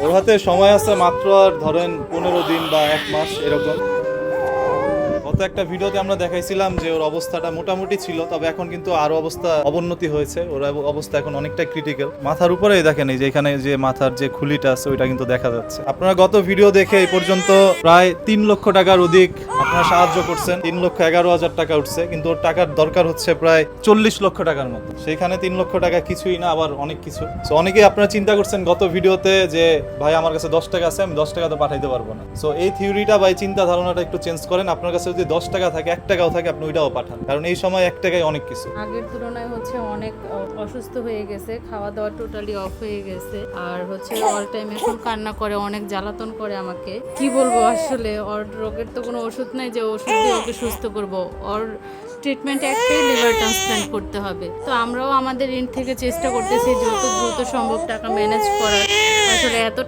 ওর হাতে সময় আছে মাত্র আর ধরেন 15 দিন বা 1 মাস এরকম। গত একটা ভিডিওতে আমরা দেখাইছিলাম যে ওর অবস্থাটা মোটামুটি ছিল, তবে এখন কিন্তু আরো অবস্থা অবনতি হয়েছে। ওর অবস্থা এখন অনেকটা ক্রিটিক্যাল। মাথার উপরেই দেখেন এই যে এখানে যে মাথার যে খুলিটা আছে ওইটা কিন্তু দেখা যাচ্ছে। আপনারা গত ভিডিও দেখে এই পর্যন্ত প্রায় 3 লক্ষ টাকার অধিক আপনারা সাহায্য করছেন। 3,11,000 টাকা উঠছে, কিন্তু ওর টাকার দরকার হচ্ছে প্রায় 40 লক্ষ টাকার মতো। সেইখানে 3 লক্ষ টাকা কিছুই না, আবার অনেক কিছু। সো অনেকেই আপনারা চিন্তা করছেন গত ভিডিওতে যে ভাই আমার কাছে 10 টাকা আছে, আমি 10 টাকা তো পাঠাইতে পারবো না। সো এই থিওরিটা বা এই চিন্তা ধারণাটা একটু চেঞ্জ করেন। আপনার কাছে যদি 10 টাকা থাকে, 1 টাকাও থাকে, আপনি ওইটাও পাঠান, কারণ এই সময় 1 টাকায় অনেক কিছু। আগের তুলনায় হচ্ছে অনেক অসুস্থ হয়ে গেছে, খাওয়া দাওয়া টোটালি অফ হয়ে গেছে, আর হচ্ছে অল টাইম এখন কান্না করে, অনেক জ্বালাতন করে আমাকে। কি বলবো আসলে, ওর রোগের তো কোনো ওষুধ নাই যে ওষুধ দিয়ে ওকে সুস্থ করব। ওর ট্রিটমেন্ট একটাই, লিভার ট্রান্সপ্ল্যান্ট করতে হবে। তো আমরাও আমাদের এন্ড থেকে চেষ্টা করতেছি যত দ্রুত সম্ভব টাকা ম্যানেজ করার। আসলে এত